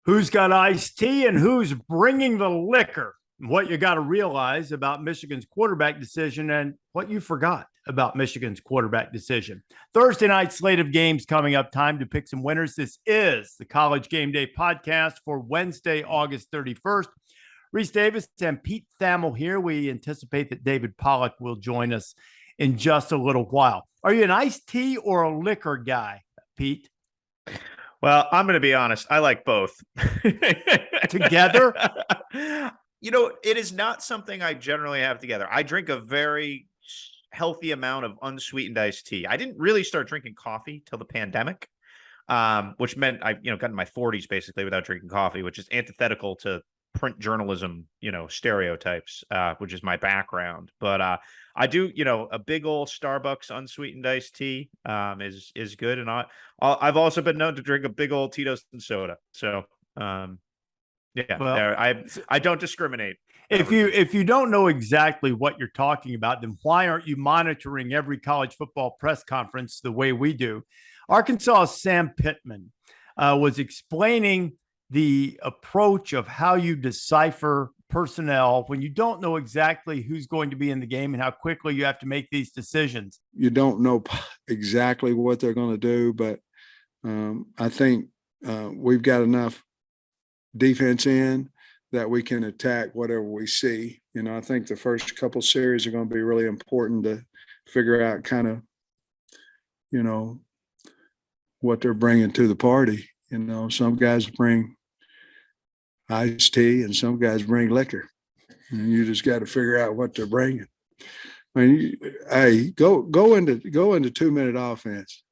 Who's got iced tea and who's bringing the liquor? What you got to realize about Michigan's quarterback decision and what you forgot about Michigan's quarterback decision. Thursday night slate of games coming up. Time to pick some winners. This is the College Game Day podcast for Wednesday, August 31st. Rece Davis and Pete Thamel here. We anticipate that David Pollack will join us in just a little while. Are you an iced tea or a liquor guy, Pete? Well, I'm going to be honest. I like both. Together? You know, it is not something I generally have together. I drink a very healthy amount of unsweetened iced tea. I didn't really start drinking coffee till the pandemic, which meant I, got in my 40s basically without drinking coffee, which is antithetical to print journalism, stereotypes, which is my background. But I do, a big old Starbucks unsweetened iced tea is good. And I've also been known to drink a big old Tito's and soda. So, yeah, well, I don't discriminate. If you don't know exactly what you're talking about, then why aren't you monitoring every college football press conference the way we do? Arkansas' Sam Pittman was explaining the approach of how you decipher personnel when you don't know exactly who's going to be in the game and how quickly you have to make these decisions. You don't know exactly what they're going to do, but I think we've got enough defense in that we can attack whatever we see. I think the first couple series are going to be really important to figure out kind of, what they're bringing to the party. Some guys bring iced tea and some guys bring liquor, and you just got to figure out what they're bringing. I mean, go into 2-minute offense.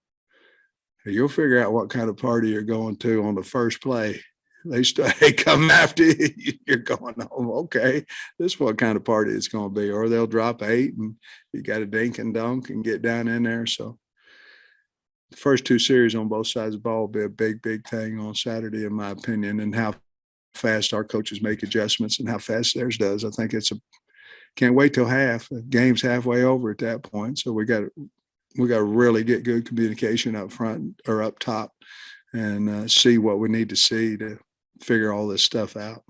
You'll figure out what kind of party you're going to on the first play. They come after you. You're going home. Okay, this is what kind of party it's going to be. Or they'll drop 8 and you got to dink and dunk and get down in there. So the first 2 series on both sides of the ball will be a big, big thing on Saturday, in my opinion, and how fast our coaches make adjustments and how fast theirs does. I think can't wait till half. The game's halfway over at that point. So we got to really get good communication up front or up top and see what we need to see to figure all this stuff out.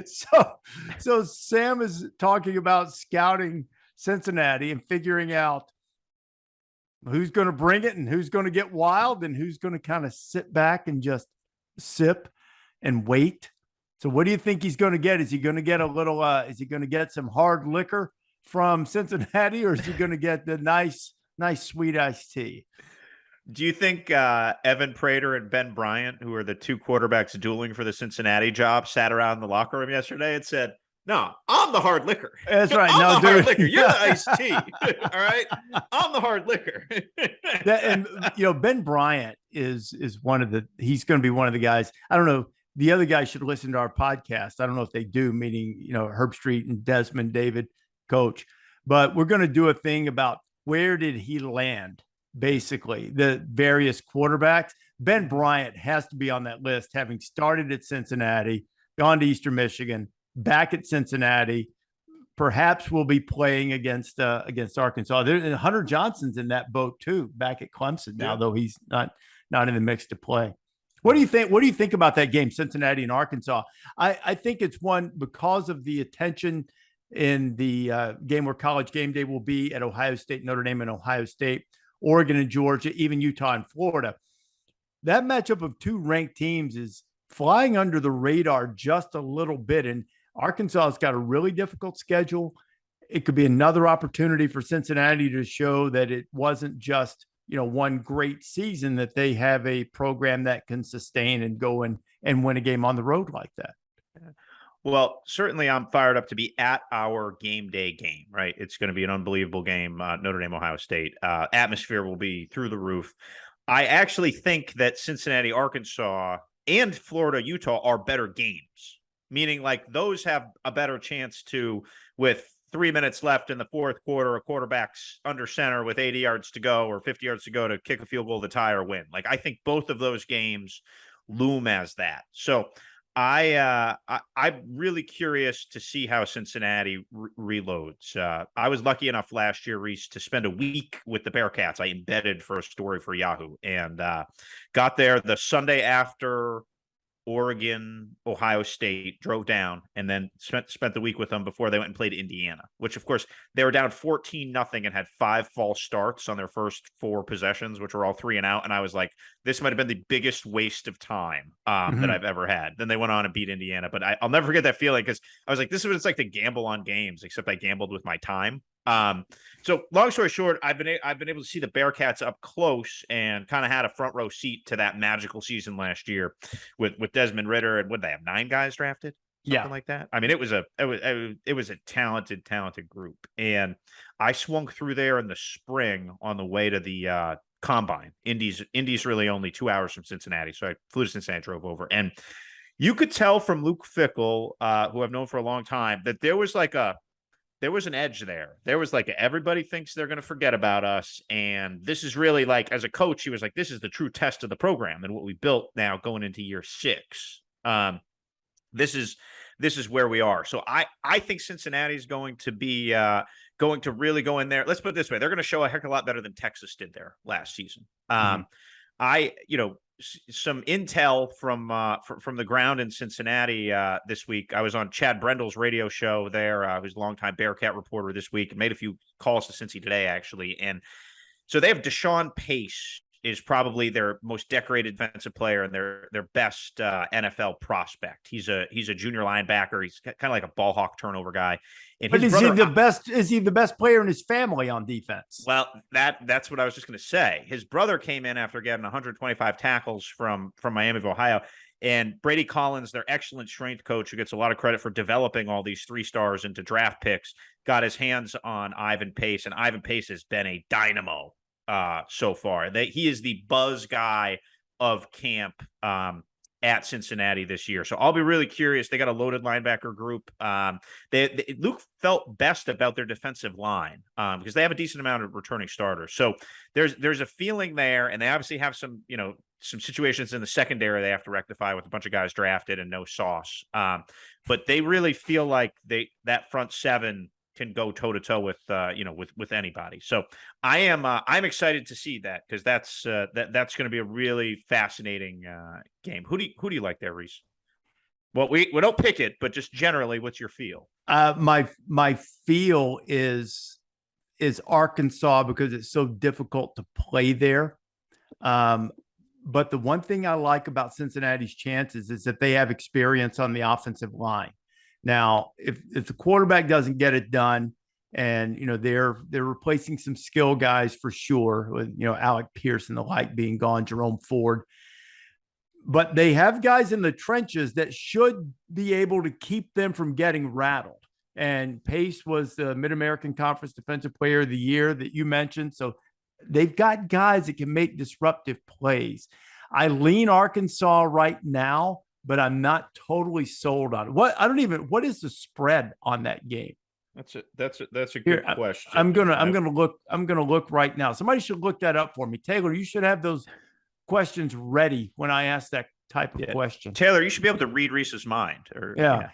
So Sam is talking about scouting Cincinnati and figuring out who's going to bring it and who's going to get wild and who's going to kind of sit back and just sip and wait. So what do you think he's going to get? Is he going to get is he going to get some hard liquor from Cincinnati, or is he going to get the nice sweet iced tea? Do you think Evan Prater and Ben Bryant, who are the 2 quarterbacks dueling for the Cincinnati job, sat around the locker room yesterday and said, "No, I'm the hard liquor. That's right. I'm the hard liquor. You're the iced tea. All right. I'm the hard liquor." Ben Bryant is he's going to be one of the guys. I don't know. The other guys should listen to our podcast. I don't know if they do, meaning, Herb Street and Desmond, David, coach, but we're going to do a thing about where did he land? Basically, the various quarterbacks. Ben Bryant has to be on that list, having started at Cincinnati, gone to Eastern Michigan, back at Cincinnati. Perhaps we'll be playing against Arkansas. Hunter Johnson's in that boat too, back at Clemson now, though he's not in the mix to play. What do you think? What do you think about that game, Cincinnati and Arkansas? I think it's one because of the attention in the game where College Game Day will be at Ohio State, Notre Dame, and Ohio State, Oregon and Georgia, even Utah and Florida. That matchup of 2 ranked teams is flying under the radar just a little bit. And Arkansas has got a really difficult schedule. It could be another opportunity for Cincinnati to show that it wasn't just, one great season, that they have a program that can sustain and go and win a game on the road like that. Well, certainly I'm fired up to be at our game day game, right? It's going to be an unbelievable game, Notre Dame, Ohio State. Atmosphere will be through the roof. I actually think that Cincinnati, Arkansas, and Florida, Utah are better games, meaning like those have a better chance to, with 3 minutes left in the fourth quarter, a quarterback's under center with 80 yards to go or 50 yards to go to kick a field goal to tie or win. Like, I think both of those games loom as that. So I'm really curious to see how Cincinnati reloads. I was lucky enough last year, Rece, to spend a week with the Bearcats. I embedded for a story for Yahoo, and got there the Sunday after Oregon, Ohio State, drove down, and then spent the week with them before they went and played Indiana, which of course they were down 14-0 and had 5 false starts on their first 4 possessions, which were all 3 and out. And I was like, this might have been the biggest waste of time that I've ever had. Then they went on and beat Indiana, but I'll never forget that feeling, because I was like, this is what it's like to gamble on games, except I gambled with my time. So long story short, I've been able to see the Bearcats up close and kind of had a front row seat to that magical season last year with Desmond Ridder, and would they have 9 guys drafted? Something like that. I mean, it was a talented group. And I swung through there in the spring on the way to the combine. Indy's really only 2 hours from Cincinnati. So I flew to Cincinnati, drove over, and you could tell from Luke Fickell, who I've known for a long time, that there was an edge there. There was like, everybody thinks they're going to forget about us. And this is really, like, as a coach, he was like, this is the true test of the program and what we built now going into year 6. This is where we are. So I think Cincinnati is going to be going to really go in there. Let's put it this way. They're going to show a heck of a lot better than Texas did there last season. Some intel from the ground in Cincinnati this week. I was on Chad Brendel's radio show there, who's a longtime Bearcat reporter this week, and made a few calls to Cincy today, actually. And so they have Deshaun Pace is probably their most decorated defensive player and their best NFL prospect. He's a junior linebacker. He's kind of like a ball hawk turnover guy. And but is he the best player in his family on defense? Well, that's what I was just going to say. His brother came in after getting 125 tackles from Miami of Ohio. And Brady Collins, their excellent strength coach, who gets a lot of credit for developing all these 3-stars into draft picks, got his hands on Ivan Pace, and Ivan Pace has been a dynamo so far. He is the buzz guy of camp at Cincinnati this year. So I'll be really curious. They got a loaded linebacker group. Luke felt best about their defensive line because they have a decent amount of returning starters. So there's a feeling there, and they obviously have some situations in the secondary they have to rectify with a bunch of guys drafted and no sauce. But they really feel like that front 7 can go toe to toe with anybody. So I'm excited to see that, because that's going to be a really fascinating game. Who do you like there, Rece? Well, we don't pick it, but just generally, what's your feel? My feel is Arkansas, because it's so difficult to play there. But the one thing I like about Cincinnati's chances is that they have experience on the offensive line. Now, if the quarterback doesn't get it done, and they're replacing some skill guys for sure, with Alec Pierce and the like being gone, Jerome Ford, but they have guys in the trenches that should be able to keep them from getting rattled. And Pace was the Mid-American Conference Defensive Player of the Year that you mentioned. So they've got guys that can make disruptive plays. I lean Arkansas right now, but I'm not totally sold on it. What is the spread on that game? That's a good question. I'm gonna look right now. Somebody should look that up for me. Taylor, you should have those questions ready when I ask that type of question. Taylor, you should be able to read Reese's mind.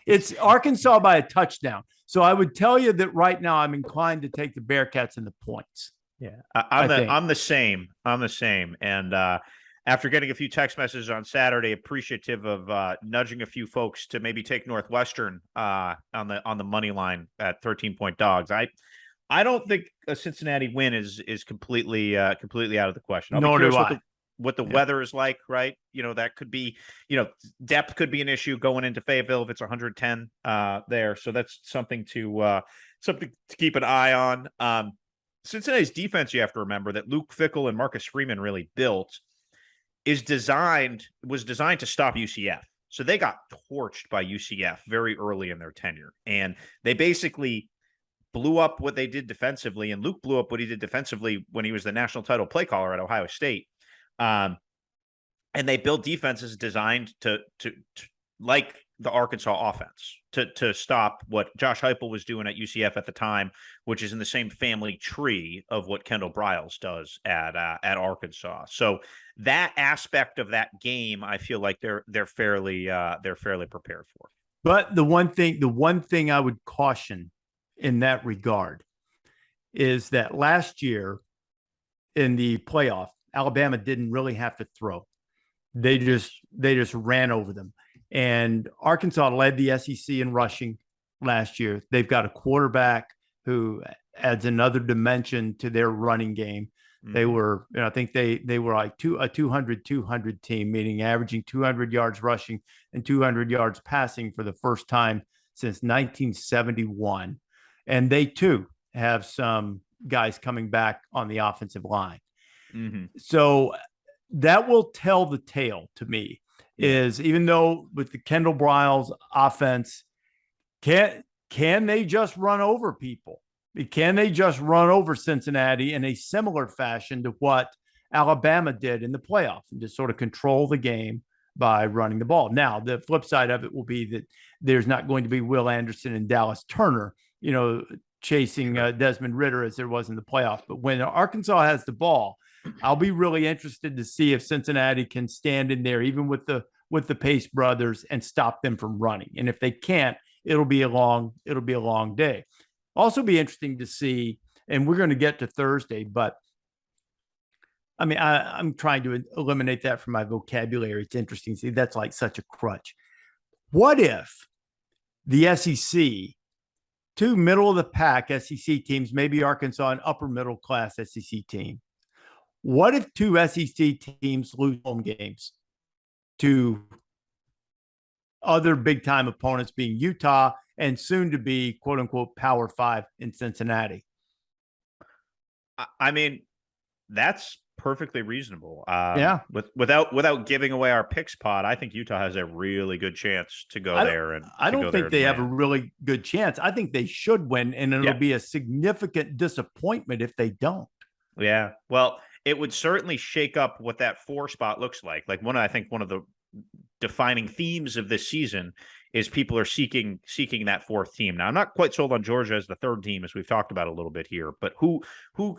It's Arkansas by a touchdown. So I would tell you that right now I'm inclined to take the Bearcats in the points. Yeah, I'm the same. And after getting a few text messages on Saturday, appreciative of nudging a few folks to maybe take Northwestern on the money line at 13-point dogs. I don't think a Cincinnati win is completely out of the question. Nor do I. What the weather is like, right? That could be, depth could be an issue going into Fayetteville if it's 110 there. So that's something to keep an eye on. Cincinnati's defense, you have to remember that Luke Fickell and Marcus Freeman really built was designed to stop UCF. So they got torched by UCF very early in their tenure. And they basically blew up what they did defensively. And Luke blew up what he did defensively when he was the national title play caller at Ohio State. And they built defenses designed to like the Arkansas offense to stop what Josh Heupel was doing at UCF at the time, which is in the same family tree of what Kendall Briles does at Arkansas. So that aspect of that game, I feel like they're fairly prepared for. But the one thing I would caution in that regard is that last year in the playoff, Alabama didn't really have to throw. They just ran over them. And Arkansas led the SEC in rushing last year. They've got a quarterback who adds another dimension to their running game. Mm-hmm. They were, I think they were like a 200 team, meaning averaging 200 yards rushing and 200 yards passing for the first time since 1971. And they too have some guys coming back on the offensive line. Mm-hmm. So that will tell the tale to me, is even though with the Kendall Briles offense, can they just run over people? Can they just run over Cincinnati in a similar fashion to what Alabama did in the playoff and just sort of control the game by running the ball? Now, the flip side of it will be that there's not going to be Will Anderson and Dallas Turner, chasing Desmond Ridder as there was in the playoff. But when Arkansas has the ball, I'll be really interested to see if Cincinnati can stand in there, even with the Pace brothers, and stop them from running. And if they can't, it'll be a long day. Also be interesting to see, and we're going to get to Thursday, but I mean, I'm trying to eliminate that from my vocabulary. It's interesting to see. That's like such a crutch. What if the SEC, two middle of the pack SEC teams, maybe Arkansas, an upper middle class SEC team, what if two SEC teams lose home games to other big time opponents, being Utah and soon to be quote unquote Power 5 in Cincinnati? I mean, that's perfectly reasonable. Yeah. Without giving away our picks pod, I think Utah has a really good chance to go there. And I don't think they have a really good chance. I think they should win, and it'll be a significant disappointment if they don't. Yeah. Well, it would certainly shake up what that 4 spot looks like. Like I think one of the defining themes of this season is people are seeking that 4th team. Now, I'm not quite sold on Georgia as the 3rd team, as we've talked about a little bit here, but who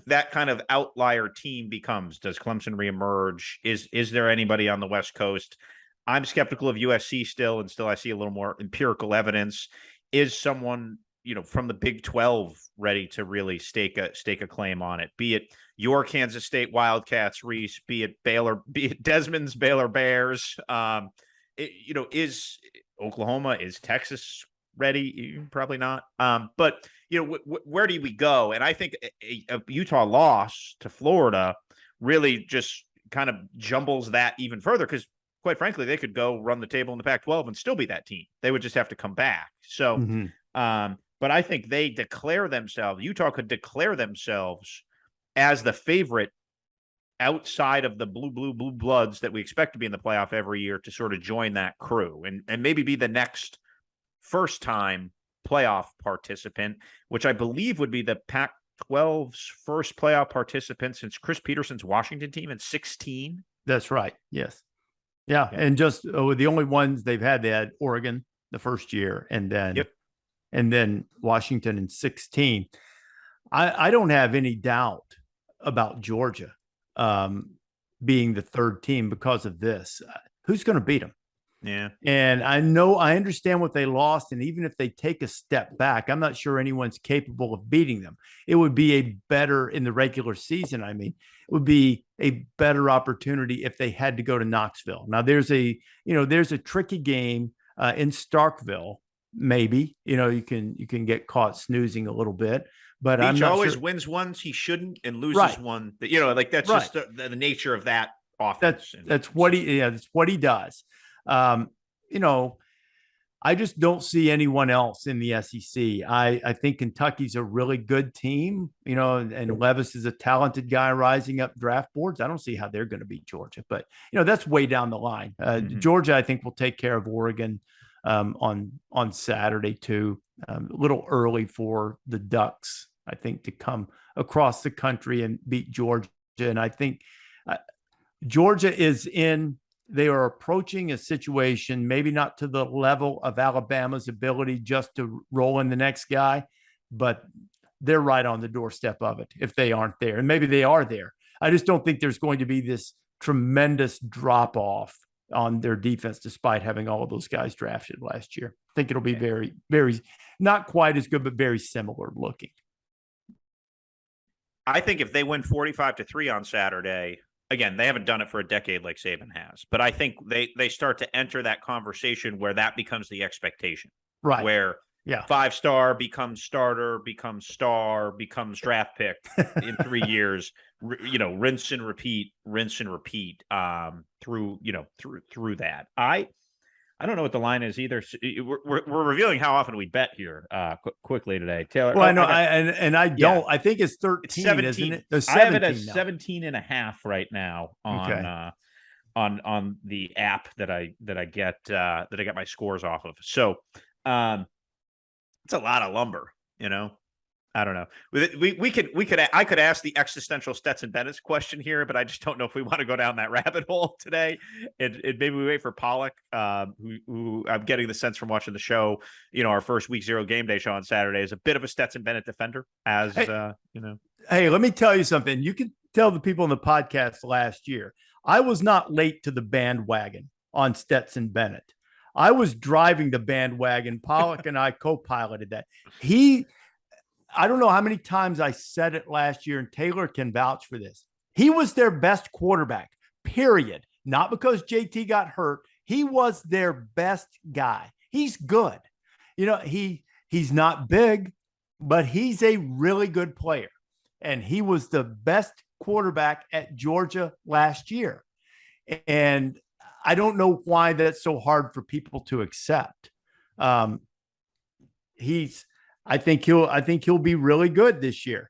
that kind of outlier team becomes? Does Clemson reemerge? Is there anybody on the West Coast? I'm skeptical of USC still, and still I see a little more empirical evidence. Is someone from the Big 12 ready to really stake a claim on it? Be it your Kansas State Wildcats, Rece, be it Baylor, be it Desmond's Baylor Bears. Is Oklahoma, is Texas ready? Probably not. But where do we go? And I think a Utah loss to Florida really just kind of jumbles that even further, because quite frankly, they could go run the table in the Pac-12 and still be that team. They would just have to come back. So, but I think Utah could declare themselves as the favorite outside of the blue bloods that we expect to be in the playoff every year, to sort of join that crew and maybe be the next first time playoff participant, which I believe would be the Pac-12's first playoff participant since Chris Peterson's Washington team in 2016. That's right. Yes. Yeah. And just the only ones they had Oregon the first year, and then Washington in 2016. I don't have any doubt about Georgia being the 3rd team because of this. Who's going to beat them? Yeah. And I understand what they lost. And even if they take a step back, I'm not sure anyone's capable of beating them. It would be in the regular season. I mean, it would be a better opportunity if they had to go to Knoxville. Now there's a tricky game in Starkville. Maybe, you can get caught snoozing a little bit, but Beach always wins ones he shouldn't and loses one that, that's just the nature of that offense. That's what he does. I just don't see anyone else in the SEC. I think Kentucky's a really good team, and Levis is a talented guy rising up draft boards. I don't see how they're going to beat Georgia, but that's way down the line. Georgia, I think, will take care of Oregon on Saturday too. A little early for the Ducks, I think, to come across the country and beat Georgia. And I think Georgia is in they are approaching a situation, maybe not to the level of Alabama's ability just to roll in the next guy, but they're right on the doorstep of it if they aren't there. And maybe they are there. I just don't think there's going to be this tremendous drop off on their defense, despite having all of those guys drafted last year. I think it'll be very, very, not quite as good, but very similar looking. I think if they win 45-3 on Saturday, again, they haven't done it for a decade like Saban has, but I think they start to enter that conversation where that becomes the expectation, right? Where 5-star becomes starter, becomes star, becomes draft pick in 3 years. Rinse and repeat through that. I don't know what the line is either. We're revealing how often we bet here quickly today. Taylor. Well, I know. I don't. I think it's 13, it's 17. Isn't it? There's I have it as now. 17.5 right now on the app that I get my scores off of. So it's a lot of lumber, I don't know. I could ask the existential Stetson Bennett's question here, but I just don't know if we want to go down that rabbit hole today. Maybe we wait for Pollack, who I'm getting the sense from watching the show. Our first week 0 game day show on Saturday is a bit of a Stetson Bennett defender. Hey, let me tell you something. You can tell the people in the podcast last year. I was not late to the bandwagon on Stetson Bennett. I was driving the bandwagon. Pollack and I co-piloted that. I don't know how many times I said it last year, and Taylor can vouch for this. He was their best quarterback, period. Not because JT got hurt. He was their best guy. He's good. He's not big, but he's a really good player. And he was the best quarterback at Georgia last year. And I don't know why that's so hard for people to accept. I think he'll be really good this year.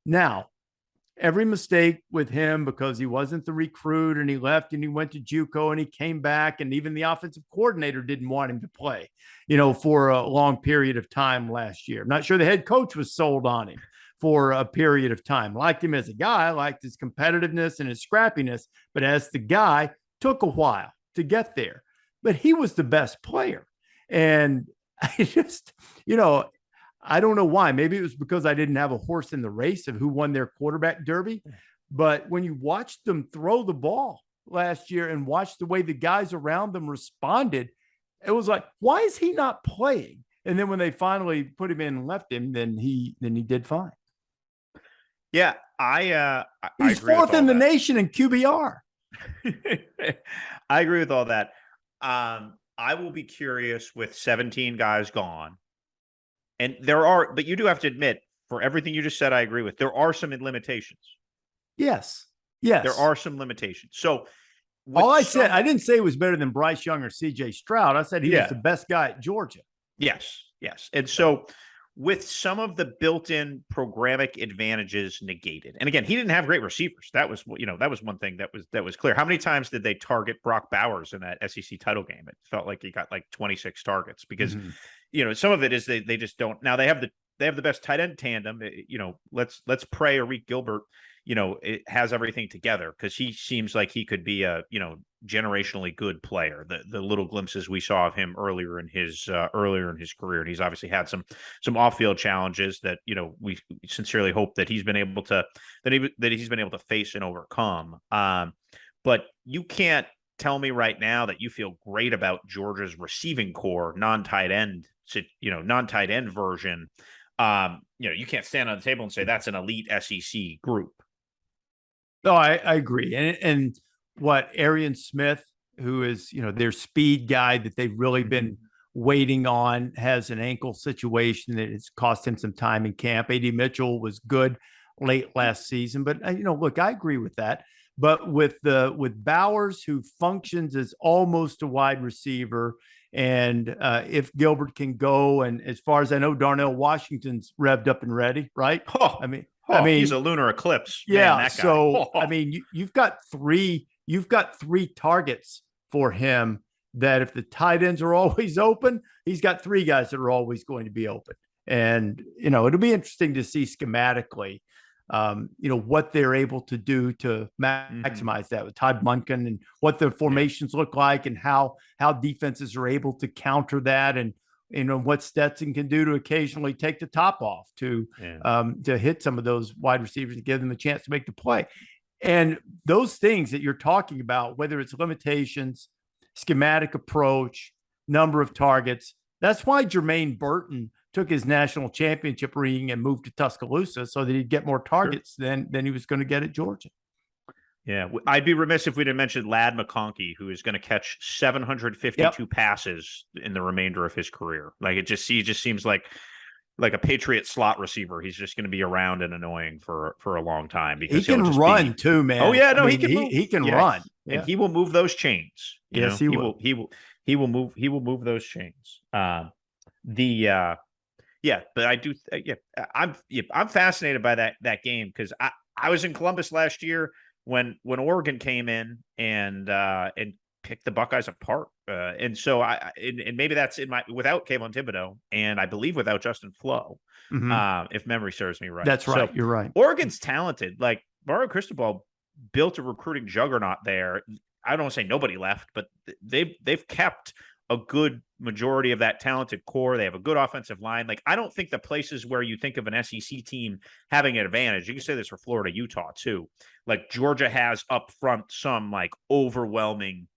Now, every mistake with him because he wasn't the recruit and he left and he went to JUCO and he came back, and even the offensive coordinator didn't want him to play, for a long period of time last year. I'm not sure the head coach was sold on him for a period of time. Liked him as a guy, liked his competitiveness and his scrappiness, but as the guy, took a while to get there. But he was the best player. And I just, I don't know why. Maybe it was because I didn't have a horse in the race of who won their quarterback derby. But when you watched them throw the ball last year and watched the way the guys around them responded, it was like, why is he not playing? And then when they finally put him in and left him, then he did fine. Yeah, he's fourth in the nation in QBR. I agree with all that. I will be curious with 17 guys gone. And but you do have to admit, for everything you just said, I agree with. There are some limitations. Yes. There are some limitations. So I said, I didn't say it was better than Bryce Young or CJ Stroud. I said he was the best guy at Georgia. Yes. And so with some of the built-in programmatic advantages negated, and again, he didn't have great receivers. That was one thing that was clear. How many times did they target Brock Bowers in that SEC title game? It felt like he got like 26 targets because some of it is they just don't. Now they have the best tight end tandem. Let's pray Arik Gilbert it has everything together, because he seems like he could be a generationally good player. The little glimpses we saw of him earlier in his career, and he's obviously had some off-field challenges that we sincerely hope that he's been able to face and overcome. But you can't tell me right now that you feel great about Georgia's receiving core, non-tight end version. You can't stand on the table and say that's an elite SEC group. No, I agree. And what Arian Smith, who is, their speed guy that they've really been waiting on, has an ankle situation that has cost him some time in camp. A.D. Mitchell was good late last season, but look, I agree with that. But with Bowers, who functions as almost a wide receiver, and if Gilbert can go, and as far as I know, Darnell Washington's revved up and ready, right? I mean, he's a lunar eclipse. Yeah. Man, that guy. So, you've got three targets for him that if the tight ends are always open, he's got three guys that are always going to be open. And, it'll be interesting to see schematically what they're able to do to maximize that with Todd Monken and what the formations look like and how defenses are able to counter that, and what Stetson can do to occasionally take the top off to hit some of those wide receivers and give them a chance to make the play. And those things that you're talking about, whether it's limitations, schematic approach, number of targets, that's why Jermaine Burton took his national championship ring and moved to Tuscaloosa so that he'd get more targets than he was going to get at Georgia. Yeah, I'd be remiss if we didn't mention Ladd McConkey, who is going to catch 752 passes in the remainder of his career. Like he just seems like a Patriot slot receiver. He's just going to be around and annoying for a long time because he can run too, man. Oh yeah, no, he can move. He can run, and he will move those chains. Yes, he will. He will move those chains. But I do. I'm fascinated by that game because I was in Columbus last year when Oregon came in and picked the Buckeyes apart, and so and maybe that's without Kayvon Thibodeau and I believe without Justin Flo, if memory serves me right. That's right. So, you're right. Oregon's talented. Like Mario Cristobal built a recruiting juggernaut there. I don't want to say nobody left, but they've kept a good majority of that talented core. They have a good offensive line. Like, I don't think the places where you think of an SEC team having an advantage, you can say this for Florida, Utah too. Like Georgia has up front some like overwhelming,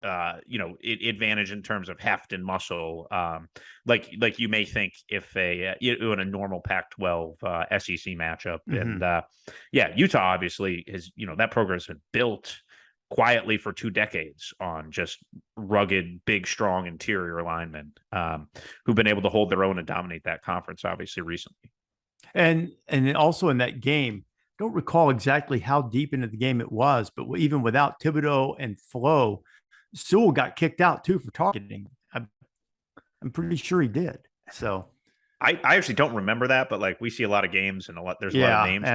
advantage in terms of heft and muscle. Like you may think if in a normal Pac-12 SEC matchup. And Utah obviously has, that program has been built quietly for 2 decades on just rugged, big, strong interior linemen who've been able to hold their own and dominate that conference, obviously, recently. And also in that game, I don't recall exactly how deep into the game it was, but even without Thibodeau and Flo, Sewell got kicked out too for targeting. I'm pretty sure he did. So I actually don't remember that, but like we see a lot of games and there's a lot of names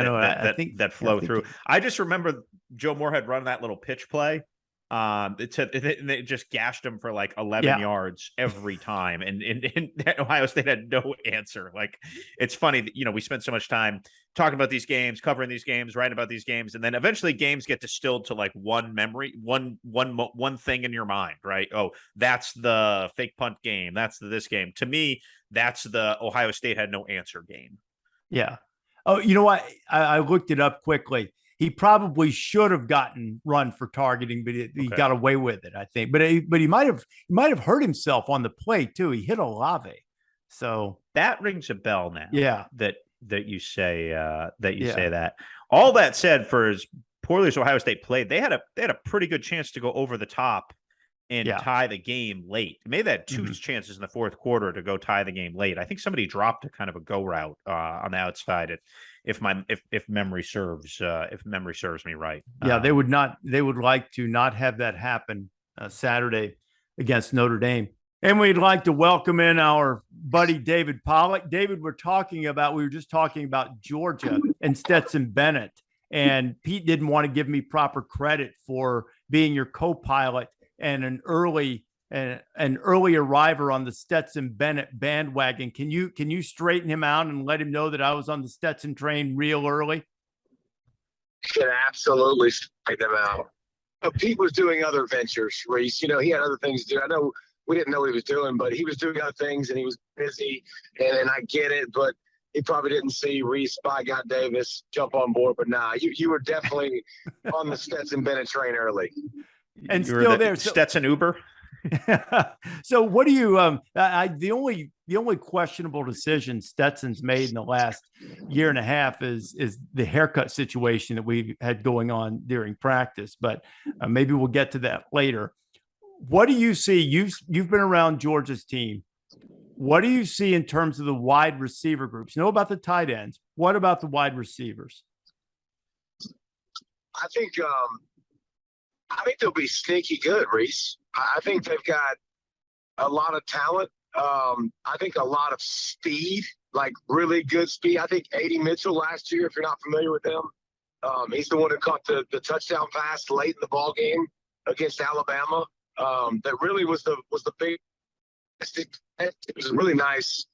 that flow through. I just remember Joe Moorhead running that little pitch play. It just gashed him for like 11 yards every time. And Ohio State had no answer. Like, it's funny that, we spend so much time talking about these games, covering these games, writing about these games. And then eventually games get distilled to like one memory, one thing in your mind, right? Oh, that's the fake punt game. That's this game. To me, that's the Ohio State had no answer game. Yeah. Oh, you know what? I looked it up quickly. He probably should have gotten run for targeting, but he got away with it, I think. But he might have hurt himself on the play too. He hit Olave, so that rings a bell now. Yeah, that you say say that. All that said, for as poorly as Ohio State played, they had a pretty good chance to go over the top and tie the game late. Maybe they had 2 chances in the fourth quarter to go tie the game late. I think somebody dropped a kind of a go route on the outside. If memory serves me right. They would like to not have that happen Saturday against Notre Dame. And we'd like to welcome in our buddy David Pollack. David, we were just talking about Georgia and Stetson Bennett, and Pete didn't want to give me proper credit for being your co-pilot and an early arriver on the Stetson Bennett bandwagon. Can you straighten him out and let him know that I was on the Stetson train real early? Can absolutely straighten him out. Pete was doing other ventures, Rece. He had other things to do. I know we didn't know what he was doing, but he was doing other things and he was busy. And I get it, but he probably didn't see Rece, Spy God Davis jump on board. But nah, you were definitely on the Stetson Bennett train early. And still there. Stetson Uber. So what do you the only questionable decision Stetson's made in the last year and a half is the haircut situation that we've had going on during practice, but maybe we'll get to that later. What do you see? You've been around Georgia's team. What do you see in terms of the wide receiver groups? You know about the tight ends. What about the wide receivers? I think they'll be sneaky good, Rece. I think they've got a lot of talent. I think a lot of speed, like really good speed. I think A.D. Mitchell last year, if you're not familiar with him, he's the one who caught the touchdown pass late in the ball game against Alabama. That really was the big. It was a really nice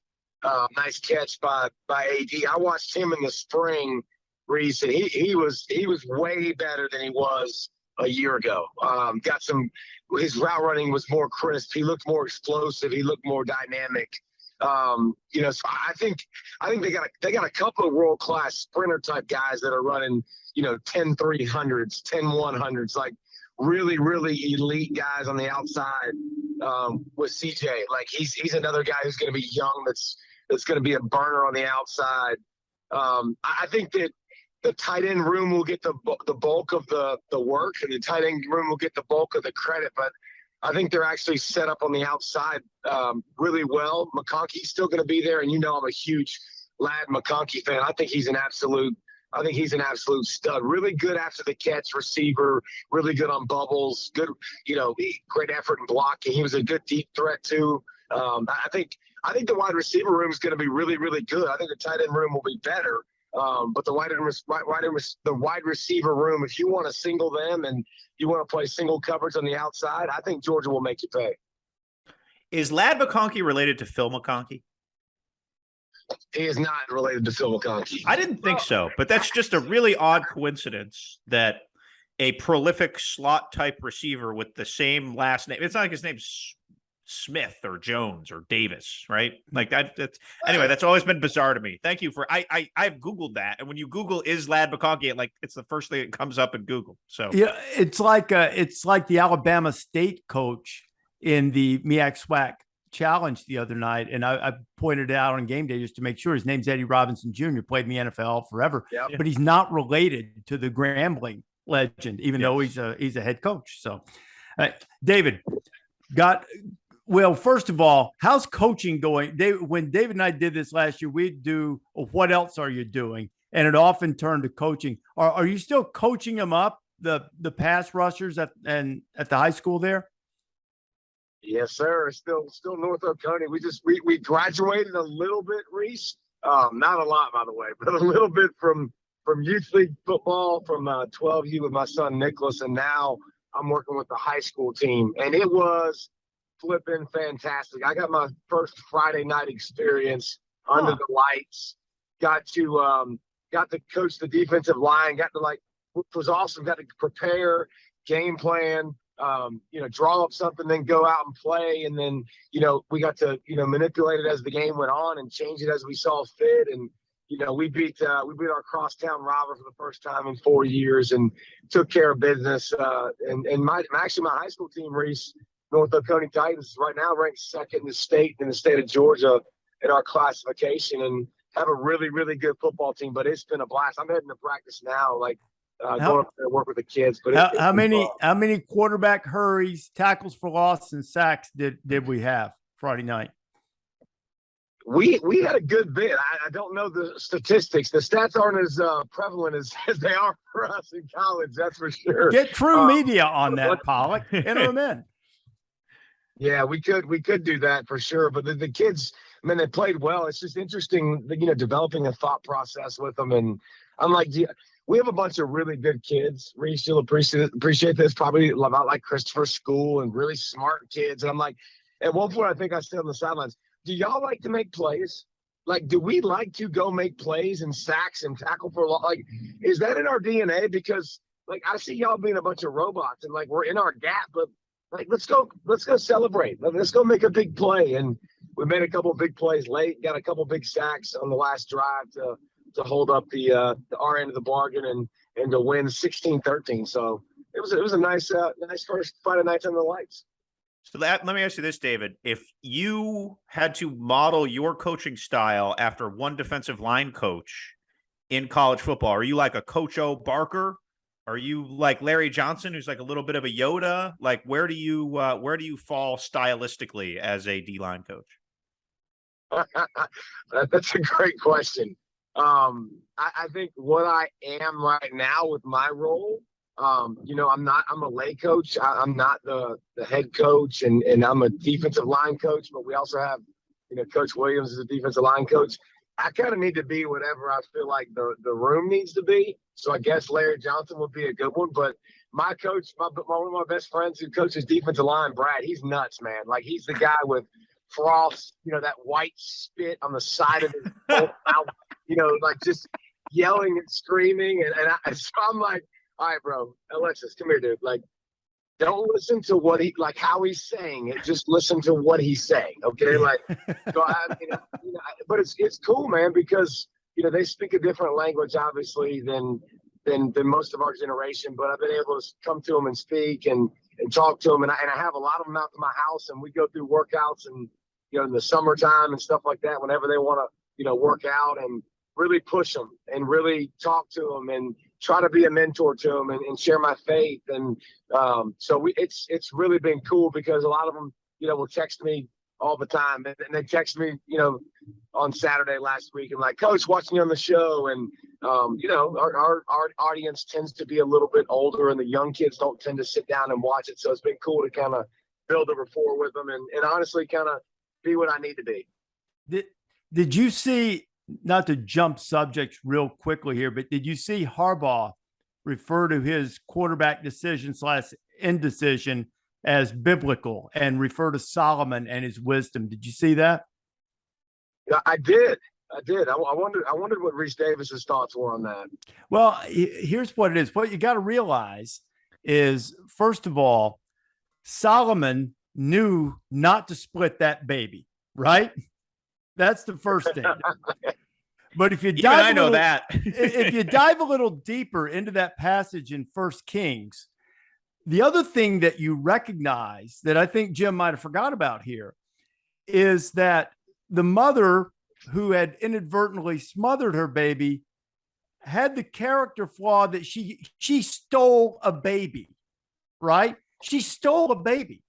catch by A.D. I watched him in the spring Rece, and he was way better than he was a year ago. His route running was more crisp. He looked more explosive. He looked more dynamic. So I think they got a couple of world-class sprinter type guys that are running, 10 300s, 10 100s, like really, really elite guys on the outside. With CJ, like he's another guy who's going to be young. That's going to be a burner on the outside. I think that the tight end room will get the bulk of the work, and the tight end room will get the bulk of the credit. But I think they're actually set up on the outside really well. McConkey's still going to be there, and I'm a huge Ladd McConkey fan. I think he's an absolute stud. Really good after the catch receiver. Really good on bubbles. Good, great effort in blocking. He was a good deep threat too. I think the wide receiver room is going to be really, really good. I think the tight end room will be better. But the wide receiver room, if you want to single them and you want to play single coverage on the outside, I think Georgia will make you pay. Is Ladd McConkey related to Phil McConkey? He is not related to Phil McConkey. I didn't think so, but that's just a really odd coincidence that a prolific slot type receiver with the same last name. It's not like his name's Smith or Jones or Davis, right? Like that's anyway, that's always been bizarre to me. Thank you for I've Googled that. And when you Google is Ladd McConkey, it's the first thing that comes up in Google. So yeah, it's like the Alabama State coach in the MEAC SWAC challenge the other night. And I pointed it out on game day just to make sure. His name's Eddie Robinson Jr., played in the NFL forever, but he's not related to the Grambling legend, even though he's a head coach. So David well, first of all, how's coaching going? When David and I did this last year, we'd do, what else are you doing? And it often turned to coaching. Are you still coaching them up, the pass rushers at the high school there? Yes, sir. Still North Oconee. We graduated a little bit, Rece. Not a lot, by the way, but a little bit from youth league football, from 12U with my son Nicholas, and now I'm working with the high school team. And it was flipping fantastic. I got my first Friday night experience under the lights. Got to coach the defensive line. Which was awesome. Got to prepare, game plan, draw up something, then go out and play. And then, we got to, manipulate it as the game went on and change it as we saw fit. And, we beat our crosstown rival for the first time in 4 years and took care of business. And my high school team, Rece, North Oconee Titans, right now ranked second in the state of Georgia in our classification, and have a really, really good football team. But it's been a blast. I'm heading to practice now, going up there to work with the kids. But how many quarterback hurries, tackles for loss, and sacks did we have Friday night? We had a good bit. I don't know the statistics. The stats aren't as prevalent as they are for us in college. That's for sure. Get True Media on that, Pollack. Enter them in. Yeah, we could do that for sure. But the kids, man, they played well. It's just interesting, developing a thought process with them. And I'm like, we have a bunch of really good kids. Rece, you'll appreciate this, probably about like Christopher School, and really smart kids. And I'm like, at one point, I think I said on the sidelines, do y'all like to make plays? Like, do we like to go make plays and sacks and tackle for is that in our DNA? Because I see y'all being a bunch of robots, and we're in our gap, but let's go celebrate. Let's go make a big play. And we made a couple of big plays late, got a couple of big sacks on the last drive to hold up the our end of the bargain and to win 16-13. So it was a nice first Friday night under the lights. So let me ask you this, David. If you had to model your coaching style after one defensive line coach in college football, are you like a Coach O Barker? Are you like Larry Johnson, who's like a little bit of a Yoda? Like, where do you fall stylistically as a D-line coach? That's a great question. I think what I am right now with my role, I'm a lay coach. I'm not the head coach, and I'm a defensive line coach, but we also have, Coach Williams is a defensive line coach. I kind of need to be whatever I feel like the room needs to be. So I guess Larry Johnson would be a good one. But my coach, one of my best friends who coaches defensive line, Brad, he's nuts, man. Like, he's the guy with frost, that white spit on the side of his mouth, just yelling and screaming. So I'm like, all right, bro, Alexis, come here, dude. Like, don't listen to what how he's saying it. Just listen to what he's saying. Okay. Like, so but it's cool, man, because, they speak a different language, obviously, than most of our generation, but I've been able to come to them and speak and talk to them. And I have a lot of them out to my house, and we go through workouts and, in the summertime and stuff like that, whenever they want to, work out, and really push them and really talk to them and try to be a mentor to them and share my faith. And so it's really been cool, because a lot of them, will text me all the time. And they text me, on Saturday last week, and like, Coach, watching you on the show. And, our audience tends to be a little bit older, and the young kids don't tend to sit down and watch it. So it's been cool to kind of build a rapport with them and honestly kind of be what I need to be. Did you see, not to jump subjects real quickly here, but did you see Harbaugh refer to his quarterback decision / indecision as biblical, and refer to Solomon and his wisdom? Did you see that? Yeah, I did. I wondered what Rece Davis's thoughts were on that. Well, here's what it is. What you got to realize is, first of all, Solomon knew not to split that baby, right? That's the first thing. But if you dive, if you dive a little deeper into that passage in 1 Kings, the other thing that you recognize that I think Jim might have forgot about here is that the mother who had inadvertently smothered her baby had the character flaw that she stole a baby, right? She stole a baby.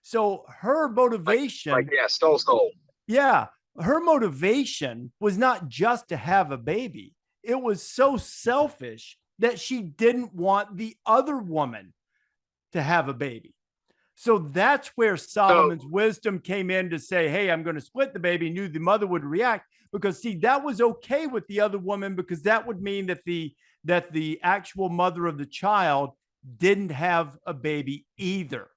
So her motivation, stole. Yeah. Her motivation was not just to have a baby. It was so selfish that she didn't want the other woman to have a baby. So that's where Solomon's wisdom came in to say, hey, I'm going to split the baby. Knew the mother would react, because see, that was okay with the other woman, because that would mean that the actual mother of the child didn't have a baby either.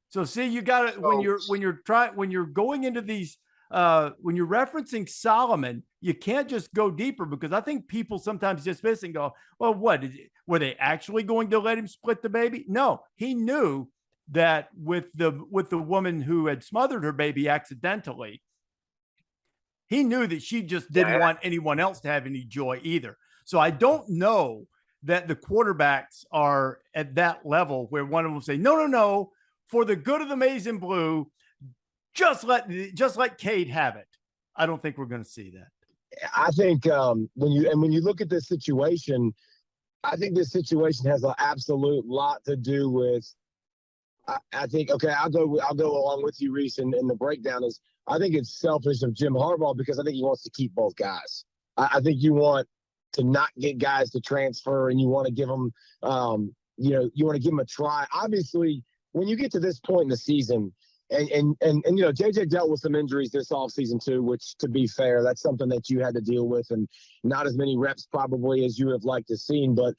So see, you got to, when you're going into these, when you're referencing Solomon, you can't just go deeper, because I think people sometimes dismiss and go, well, were they actually going to let him split the baby? No, he knew that with the woman who had smothered her baby accidentally, he knew that she just didn't want anyone else to have any joy either. So I don't know that the quarterbacks are at that level where one of them will say, no, for the good of the maize and blue, just let Cade have it. I don't think we're going to see that. I think when you look at this situation, I think this situation has an absolute lot to do with. I think, okay, I'll go along with you, Rece, and the breakdown is, I think it's selfish of Jim Harbaugh, because I think he wants to keep both guys. I think you want to not get guys to transfer, and you want to give them, you want to give them a try. Obviously, when you get to this point in the season, and JJ dealt with some injuries this offseason too, which, to be fair, that's something that you had to deal with, and not as many reps probably as you would have liked to see. But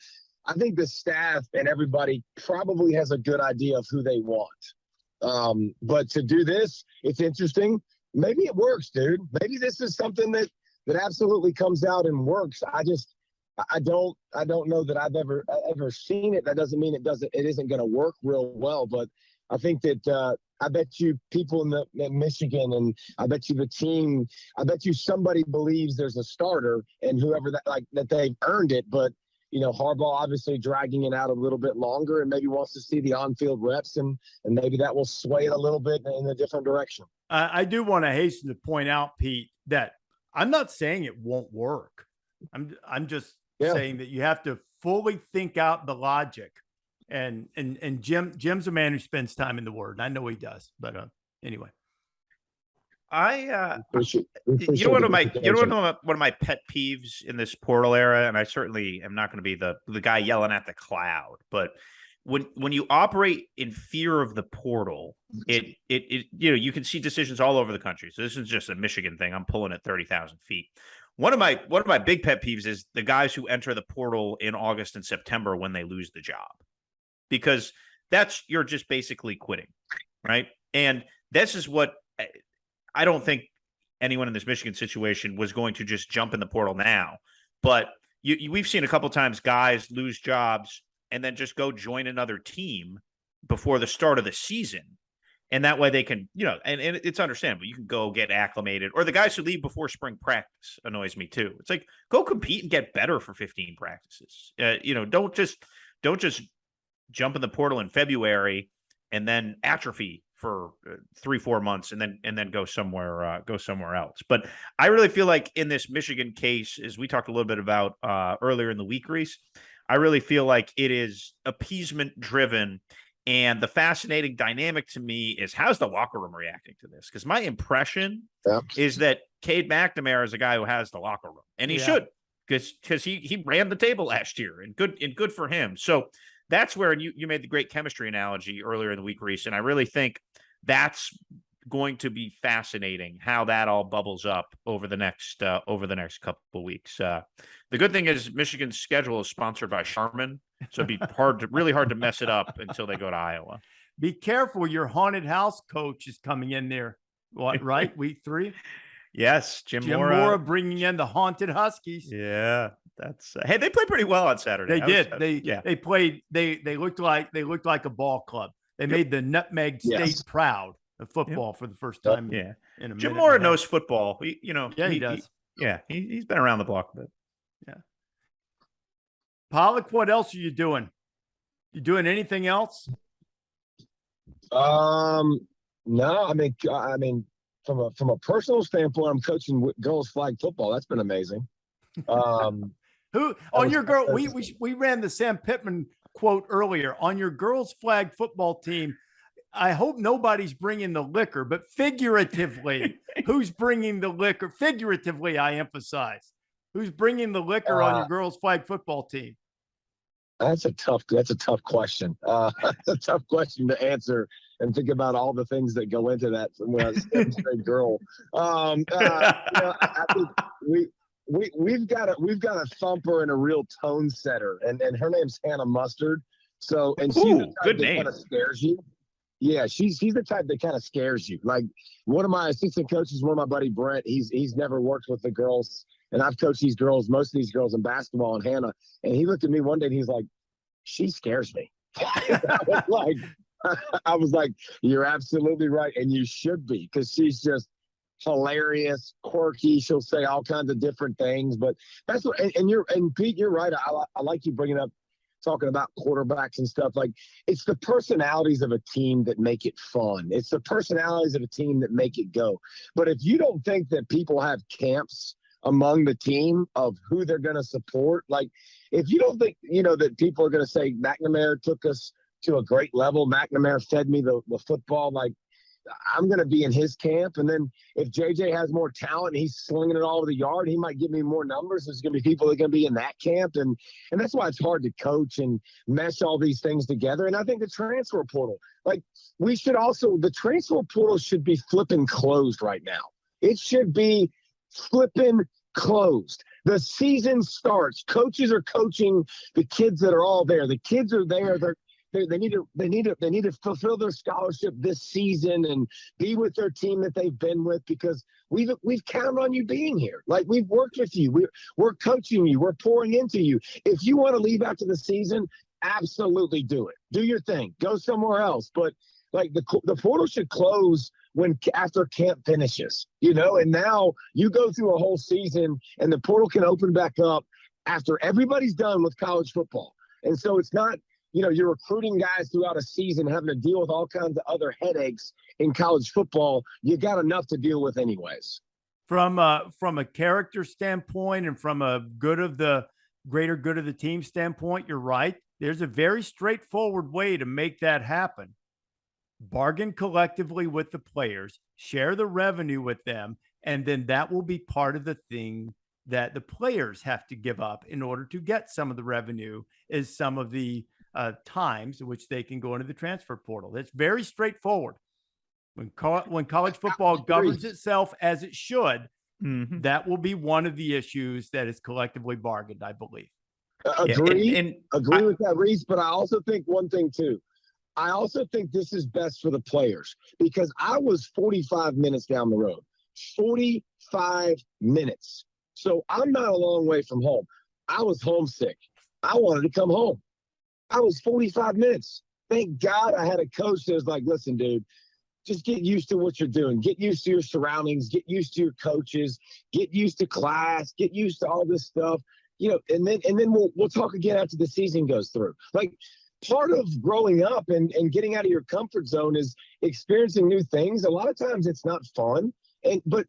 I think the staff and everybody probably has a good idea of who they want. But to do this, it's interesting. Maybe it works, dude. Maybe this is something that absolutely comes out and works. I don't know that I've ever seen it. That doesn't mean it isn't going to work real well. But I think that I bet you people in Michigan, and I bet you the team, I bet you somebody believes there's a starter, and whoever that they've earned it. But Harbaugh obviously dragging it out a little bit longer, and maybe wants to see the on-field reps, and maybe that will sway it a little bit in a different direction. I do want to hasten to point out, Pete, that I'm not saying it won't work. I'm just saying that you have to fully think out the logic. And Jim's a man who spends time in the Word. I know he does, but anyway. One of my pet peeves in this portal era, and I certainly am not going to be the guy yelling at the cloud, but when you operate in fear of the portal, it you can see decisions all over the country. So this is just a Michigan thing. I'm pulling at 30,000 feet. One of my big pet peeves is the guys who enter the portal in August and September when they lose the job, because you're just basically quitting, right? And this is what I don't think anyone in this Michigan situation was going to just jump in the portal now, but we've seen a couple times guys lose jobs and then just go join another team before the start of the season. And that way they can, and it's understandable. You can go get acclimated, or the guys who leave before spring practice annoys me too. It's like, go compete and get better for 15 practices. Don't just jump in the portal in February and then atrophy for 3-4 months and then go somewhere else. But I really feel like in this Michigan case, as we talked a little bit about earlier in the week, Rece, I really feel like it is appeasement driven. And the fascinating dynamic to me is, how's the locker room reacting to this? Because my impression is that Cade McNamara is a guy who has the locker room, and he should, because he ran the table last year, and good for him. So that's where you made the great chemistry analogy earlier in the week, Rece, and I really think that's going to be fascinating how that all bubbles up over the next couple of weeks. The good thing is Michigan's schedule is sponsored by Charmin, so it'd be really hard to mess it up until they go to Iowa. Be careful, your haunted house coach is coming in there. What, right? Week 3? Yes, Jim Mora bringing in the haunted Huskies. Yeah, that's hey, they played pretty well on Saturday. They played. They looked like a ball club. They made the Nutmeg State proud of football for the first time. Yeah, in a Jim minute Mora knows football. He does. He's been around the block a bit. Yeah. Pollack, what else are you doing? You doing anything else? No, I mean, from a personal standpoint, I'm coaching girls flag football. That's been amazing. Who on your girl? We ran the Sam Pittman quote earlier on your girls flag football team. I hope nobody's bringing the liquor, but figuratively, who's bringing the liquor? Figuratively, I emphasize. Who's bringing the liquor on your girls flag football team? That's a tough question. A tough question to answer and think about all the things that go into that from a 7th-grade girl. I think we've got a thumper and a real tone setter, and her name's Hannah Mustard. So, and she's the type that kind of scares you. Yeah, she's the type that kind of scares you. Like, one of my assistant coaches, one of my buddy Brent, he's never worked with the girls. And I've coached most of these girls in basketball, and Hannah. And he looked at me one day and he's like, "She scares me." I was like, "You're absolutely right. And you should be, because she's just hilarious, quirky. She'll say all kinds of different things." But that's what, and Pete, you're right. I like you bringing up, talking about quarterbacks and stuff. Like, it's the personalities of a team that make it fun. It's the personalities of a team that make it go. But if you don't think that people have camps among the team of who they're going to support, like, if you don't think, that people are going to say, McNamara took us to a great level, McNamara fed me the football, like, I'm going to be in his camp. And then if JJ has more talent and he's slinging it all over the yard, he might give me more numbers. There's going to be people that are going to be in that camp. And that's why it's hard to coach and mesh all these things together. And I think the transfer portal, like, the transfer portal should be flipping closed right now. It should be flipping closed. The season starts. Coaches are coaching the kids that are all there. The kids are there. They need to fulfill their scholarship this season and be with their team that they've been with, because we've counted on you being here. Like, we've worked with you. We're coaching you. We're pouring into you. If you want to leave after the season, absolutely do it. Do your thing. Go somewhere else. But, like, the portal should close after camp finishes, and now you go through a whole season and the portal can open back up after everybody's done with college football. And so it's not, you're recruiting guys throughout a season, having to deal with all kinds of other headaches in college football. You got enough to deal with anyways. From a character standpoint and from a greater good of the team standpoint, you're right. There's a very straightforward way to make that happen. Bargain collectively with the players, share the revenue with them, and then that will be part of the thing that the players have to give up in order to get some of the revenue, is some of the times in which they can go into the transfer portal. That's very straightforward. When college football governs itself as it should, that will be one of the issues that is collectively bargained, I believe. Agree with that, Rece. But I also think one thing too. I also think this is best for the players, because I was 45 minutes down the road. 45 minutes. So I'm not a long way from home. I was homesick. I wanted to come home. I was 45 minutes. Thank God I had a coach that was like, listen, dude, just get used to what you're doing. Get used to your surroundings. Get used to your coaches. Get used to class. Get used to all this stuff. And then we'll talk again after the season goes through. Like, part of growing up and getting out of your comfort zone is experiencing new things. A lot of times it's not fun. But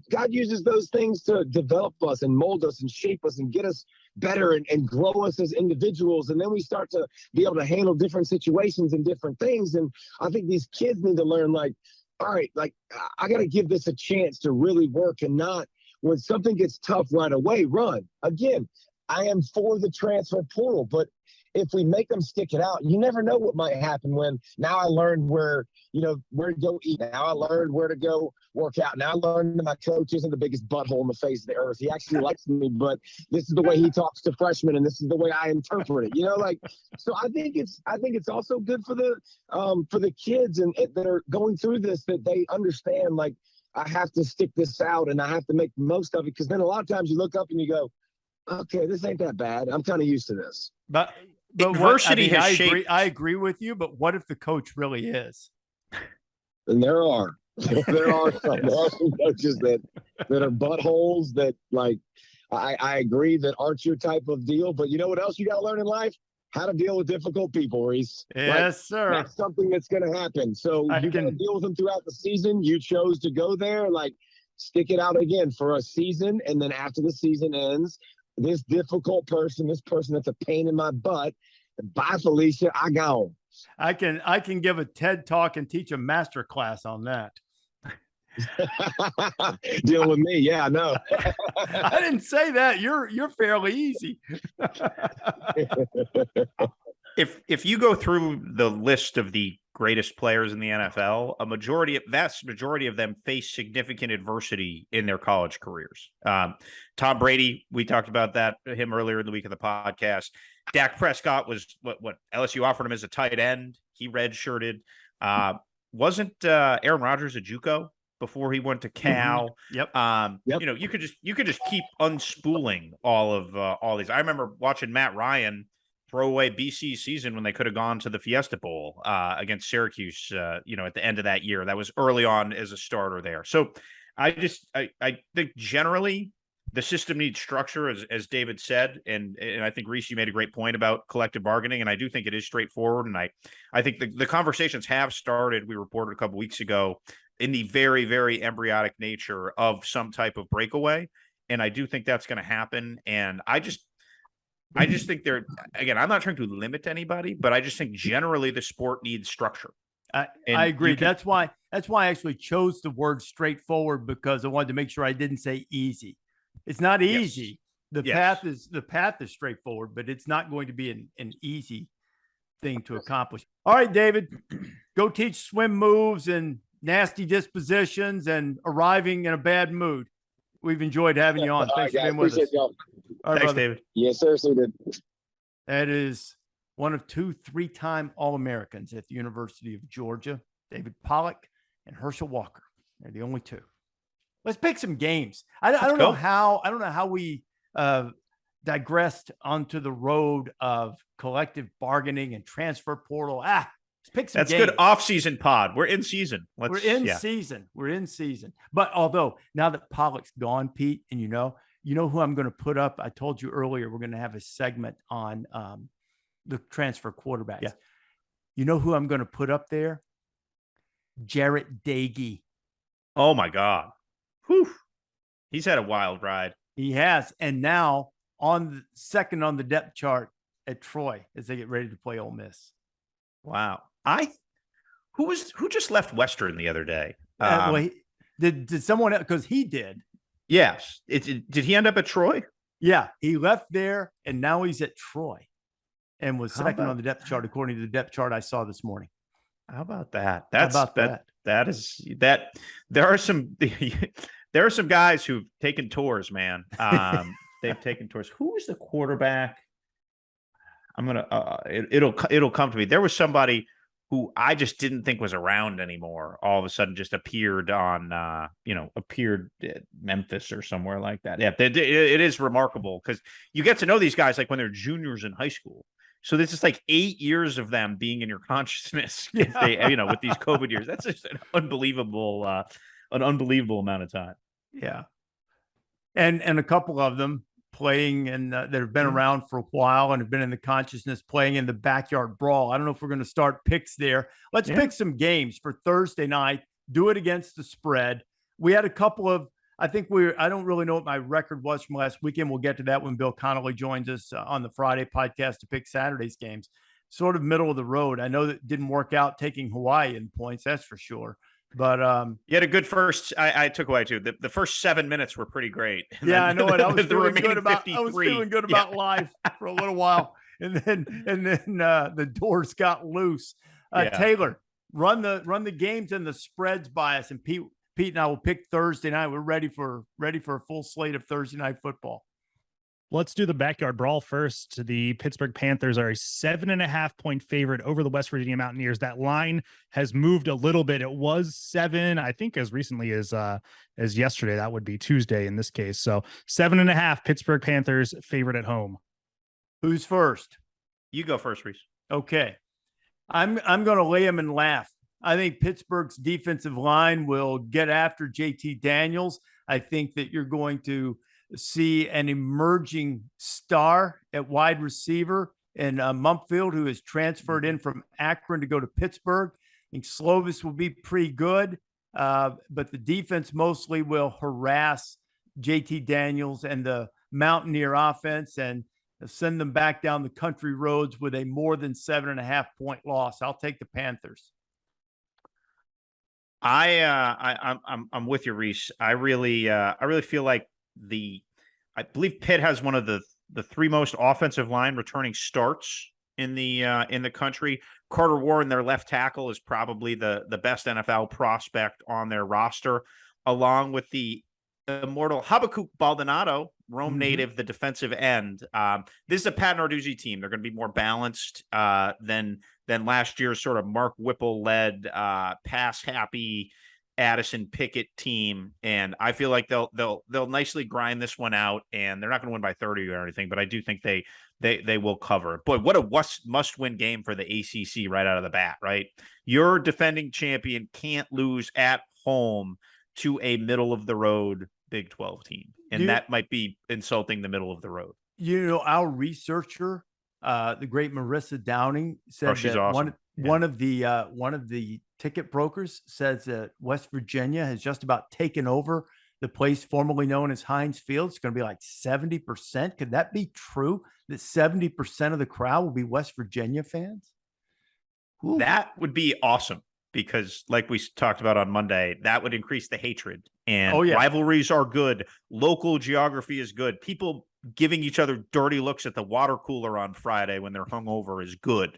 God uses those things to develop us and mold us and shape us and get us better and grow us as individuals. And then we start to be able to handle different situations and different things. And I think these kids need to learn, like, all right, like, I got to give this a chance to really work, and not when something gets tough right away, run. Again, I am for the transfer portal, but if we make them stick it out, you never know what might happen. When now I learned where to go eat. Now I learned where to go work out. Now I learned that my coach isn't the biggest butthole in the face of the earth. He actually likes me, but this is the way he talks to freshmen, and this is the way I interpret it. So I think it's also good for the kids and that are going through this, that they understand, like, I have to stick this out and I have to make the most of it. Because then a lot of times you look up and you go, okay, this ain't that bad. I'm kind of used to this. But adversity has shaped. I agree with you, but what if the coach really is? And there are some coaches that are buttholes that, like, I agree, that aren't your type of deal. But you know what else you got to learn in life? How to deal with difficult people, Rece. Yes, sir. That's something that's going to happen. So you got to deal with them throughout the season. You chose to go there. Like, stick it out again for a season, and then after the season ends, this difficult person, this person that's a pain in my butt, bye, Felicia, I gone. I can give a TED talk and teach a master class on that. Dealing with me, yeah, I know. I didn't say that. You're fairly easy. If you go through the list of the greatest players in the NFL, vast majority of them face significant adversity in their college careers. Tom Brady, we talked about him earlier in the week of the podcast. Dak Prescott was what LSU offered him as a tight end. He redshirted. Wasn't Aaron Rodgers a JUCO before he went to Cal? Mm-hmm. Yep. Yep. You could just keep unspooling all these. I remember watching Matt Ryan throw away BC's season when they could have gone to the Fiesta Bowl against Syracuse, at the end of that year. That was early on as a starter there. So I think generally the system needs structure, as David said. And I think, Rece, you made a great point about collective bargaining. And I do think it is straightforward. And I think the conversations have started. We reported a couple weeks ago in the very, very embryonic nature of some type of breakaway. And I do think that's going to happen. And I just think again, I'm not trying to limit anybody, but I just think generally the sport needs structure. I agree. That's why I actually chose the word straightforward, because I wanted to make sure I didn't say easy. It's not easy. Yes. The path is straightforward, but it's not going to be an easy thing to accomplish. All right, David, go teach swim moves and nasty dispositions and arriving in a bad mood. We've enjoyed having you on. Thanks for being with us. Y'all. All right, thanks, David. Yes, sir. That is one of 2 3-time All-Americans at the University of Georgia, David Pollack and Herschel Walker. They're the only 2. Let's pick some games. I don't know how we digressed onto the road of collective bargaining and transfer portal. Let's pick some games. That's good off-season pod. We're in season. We're in season. But although now that Pollack's gone, Pete, and you know who I'm going to put up. I told you earlier we're going to have a segment on the transfer quarterbacks. Yeah. You know who I'm going to put up there? Jarrett Dagey. Oh my God. Whew. He's had a wild ride. He has. And now second on the depth chart at Troy as they get ready to play Ole Miss. Wow. Who just left Western the other day? Did someone else? Because he did. Yes. Did he end up at Troy? Yeah. He left there and now he's at Troy and was second on the depth chart, according to the depth chart I saw this morning. How about that? There are some guys who've taken tours, man. They've taken tours. Who was the quarterback? I'm gonna. It'll come to me. There was somebody who I just didn't think was around anymore, all of a sudden just appeared on, appeared at Memphis or somewhere like that. Yeah, it is remarkable because you get to know these guys like when they're juniors in high school. So this is like 8 years of them being in your consciousness. They, with these COVID years, that's just an unbelievable amount of time. Yeah, and a couple of them playing and that have been around for a while and have been in the consciousness playing in the backyard brawl. I don't know if we're going to start picks there. Let's pick some games for Thursday night. Do it against the spread. We had a couple of, I don't really know what my record was from last weekend. We'll get to that when Bill Connolly joins us on the Friday podcast to pick Saturday's games. Sort of middle of the road. I know that it didn't work out taking Hawaii in points, that's for sure. But you had a good first. I took away too. The first 7 minutes were pretty great. Yeah, I know it. I was feeling good about life for a little while, and then the doors got loose. Taylor, run the games and the spreads by us, and Pete and I will pick Thursday night. We're ready for a full slate of Thursday night football. Let's do the backyard brawl first. The Pittsburgh Panthers are a 7.5-point favorite over the West Virginia Mountaineers. That line has moved a little bit. It was 7, I think, as recently as yesterday. That would be Tuesday in this case. So 7.5 Pittsburgh Panthers favorite at home. Who's first? You go first, Rece. Okay. I'm going to lay him and laugh. I think Pittsburgh's defensive line will get after JT Daniels. I think that you're going to see an emerging star at wide receiver in Mumpfield, who has transferred in from Akron to go to Pittsburgh. I think Slovis will be pretty good, but the defense mostly will harass JT Daniels and the Mountaineer offense and send them back down the country roads with a more than 7.5-point loss. I'll take the Panthers. I'm with you, Rece. I really feel like I believe Pitt has one of the 3 most offensive line returning starts in the country. Carter Warren, their left tackle, is probably the best NFL prospect on their roster, along with the immortal Habakkuk Baldonado, Rome native, the defensive end. This is a Pat Narduzzi team. They're going to be more balanced than last year's sort of Mark Whipple-led pass-happy Addison Pickett team, and I feel like they'll nicely grind this one out, and they're not going to win by 30 or anything, but I do think they will cover. Boy, what a must-win game for the ACC right out of the bat, right? Your defending champion can't lose at home to a middle-of-the-road Big 12 team, and that might be insulting the middle of the road. Our researcher, the great Marissa Downing, said that awesome. one of the ticket brokers says that West Virginia has just about taken over the place formerly known as Heinz Field. It's going to be like 70%. Could that be true? That 70% of the crowd will be West Virginia fans? Ooh. That would be awesome because, like we talked about on Monday, that would increase the hatred. And rivalries are good. Local geography is good. People giving each other dirty looks at the water cooler on Friday when they're hungover is good.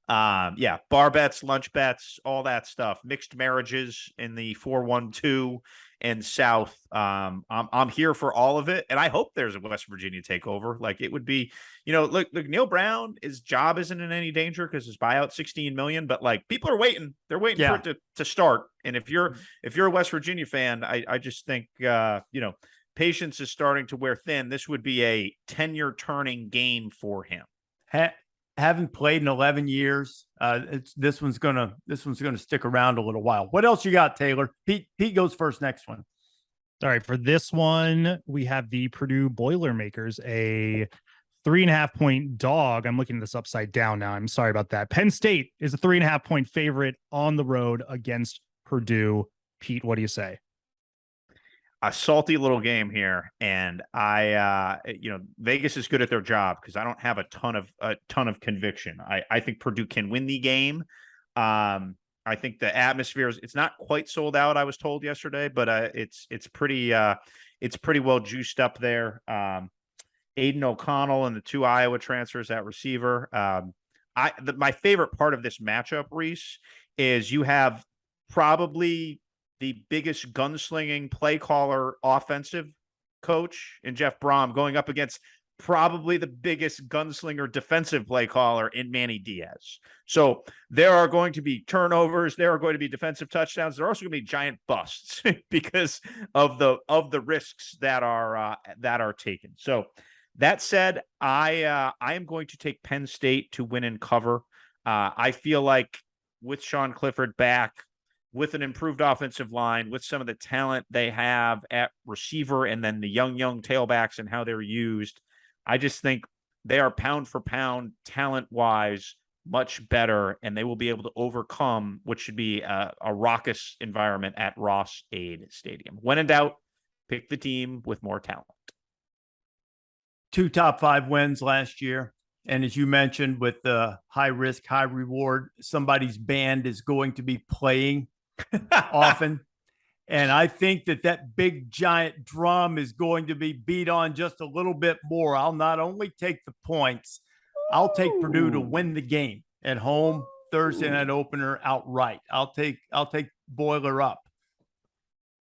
Bar bets, lunch bets, all that stuff, mixed marriages in the 4-1-2 and South. I'm here for all of it. And I hope there's a West Virginia takeover. Like it would be, look, Neil Brown, his job isn't in any danger because his buyout $16 million, but like people are waiting. They're waiting for it to start. And if you're a West Virginia fan, I just think, patience is starting to wear thin. This would be a tenure turning game for him. Haven't played in 11 years. This one's gonna stick around a little while. What else you got, Taylor? Pete goes first. Next one. All right, for this one, we have the Purdue Boilermakers, a 3.5-point dog. I'm looking at this upside down now. I'm sorry about that. Penn State is a 3.5-point favorite on the road against Purdue. Pete, what do you say? A salty little game here, and Vegas is good at their job because I don't have a ton of conviction. I think Purdue can win the game. I think the atmosphere it's not quite sold out. I was told yesterday, but it's pretty well juiced up there. Aiden O'Connell and the 2 Iowa transfers at receiver. My favorite part of this matchup, Rece, is you have probably the biggest gunslinging play caller offensive coach in Jeff Brom going up against probably the biggest gunslinger defensive play caller in Manny Diaz. So there are going to be turnovers. There are going to be defensive touchdowns. There are also going to be giant busts because of the risks that are taken. So that said, I am going to take Penn State to win and cover. I feel like with Sean Clifford back, with an improved offensive line, with some of the talent they have at receiver, and then the young tailbacks and how they're used, I just think they are pound for pound, talent-wise, much better, and they will be able to overcome what should be a raucous environment at Rece Stadium. When in doubt, pick the team with more talent. 2 top 5 wins last year. And as you mentioned, with the high risk, high reward, somebody's band is going to be playing often. And I think that big giant drum is going to be beat on just a little bit more. I'll not only take the points, I'll take Purdue to win the game at home Thursday night opener outright. I'll take Boiler up.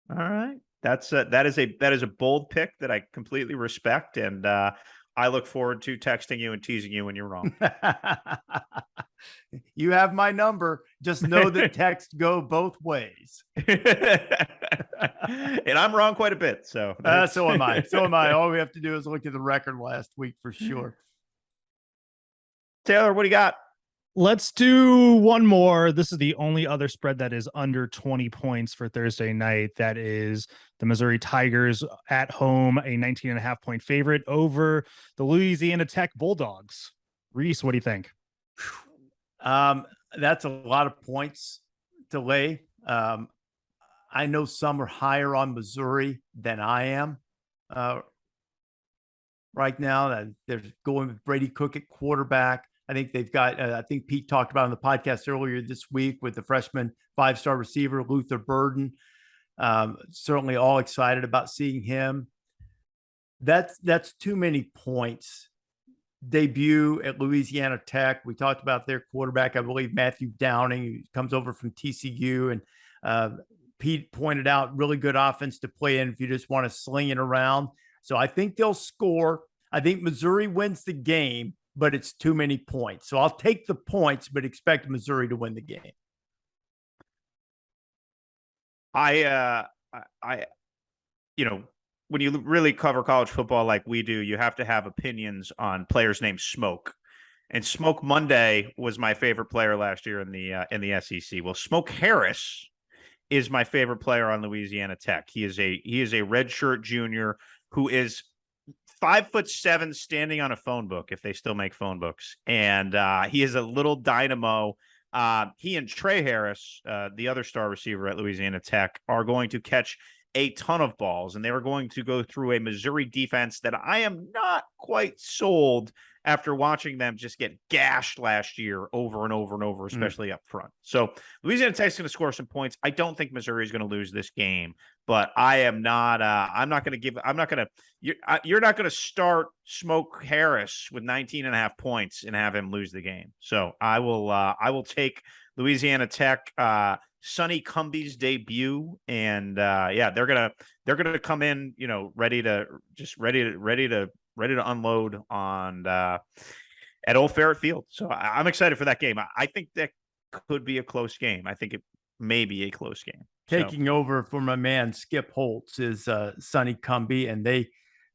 All right. That is a bold pick that I completely respect. And I look forward to texting you and teasing you when you're wrong. You have my number. Just know that texts go both ways. And I'm wrong quite a bit. So so am I. All we have to do is look at the record last week for sure. Taylor, what do you got? Let's do one more. This is the only other spread that is under 20 points for Thursday night. That is the Missouri Tigers at home, a 19.5-point favorite over the Louisiana Tech Bulldogs. Rece, what do you think? That's a lot of points to lay. I know some are higher on Missouri than I am right now. That they're going with Brady Cook at quarterback. I think they've got, I think Pete talked about on the podcast earlier this week with the freshman 5-star receiver, Luther Burden. Certainly all excited about seeing him. That's too many points. Debut at Louisiana Tech. We talked about their quarterback, I believe Matthew Downing, who comes over from TCU. And Pete pointed out really good offense to play in if you just want to sling it around. So I think they'll score. I think Missouri wins the game, but it's too many points. So I'll take the points, but expect Missouri to win the game. When you really cover college football like we do, you have to have opinions on players named Smoke. And Smoke Monday was my favorite player last year in the SEC. Well, Smoke Harris is my favorite player on Louisiana Tech. He is a redshirt junior who is 5'7", standing on a phone book, if they still make phone books. And he is a little dynamo. He and Trey Harris, the other star receiver at Louisiana Tech, are going to catch a ton of balls, and they were going to go through a Missouri defense that I am not quite sold after watching them just get gashed last year over and over and over, especially up front. So Louisiana Tech's going to score some points. I don't think Missouri is going to lose this game, but you're not going to start Smoke Harris with 19.5 points and have him lose the game. So I will take Louisiana Tech, Sonny Cumbie's debut, and they're gonna come in, ready to unload on at Old Ferret Field. So I'm excited for that game. I think that could be a close game. I think it may be a close game. Taking over for my man Skip Holtz is Sonny Cumbie, and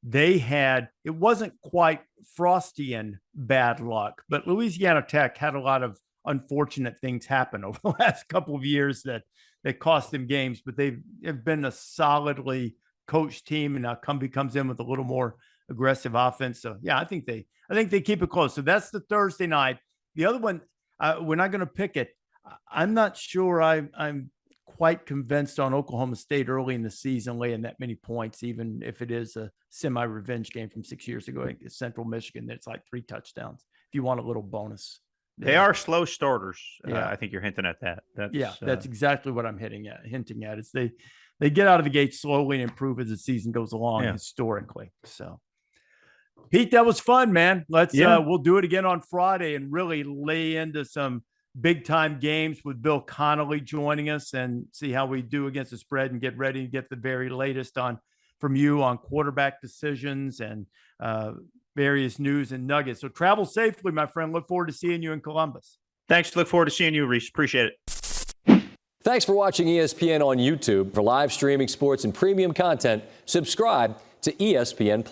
they had, it wasn't quite Frostian bad luck, but Louisiana Tech had a lot of unfortunate things happen over the last couple of years that cost them games, but they've been a solidly coached team, and now Cumbie comes in with a little more aggressive offense. So yeah, I think they keep it close. So that's the Thursday night. The other one, we're not going to pick it. I'm not sure I'm quite convinced on Oklahoma State early in the season laying that many points, even if it is a semi-revenge game from 6 years ago against Central Michigan. That's like 3 touchdowns. If you want a little bonus. They are slow starters. Yeah. I think you're hinting at that. That's exactly what I'm hinting at. Is they get out of the gate slowly and improve as the season goes along historically. So Pete, that was fun, man. We'll do it again on Friday and really lay into some big time games with Bill Connolly joining us and see how we do against the spread and get ready to get the very latest from you on quarterback decisions and various news and nuggets. So travel safely, my friend. Look forward to seeing you in Columbus. Thanks. Look forward to seeing you, Rece. Appreciate it. Thanks for watching ESPN on YouTube. For live streaming sports and premium content, subscribe to ESPN+.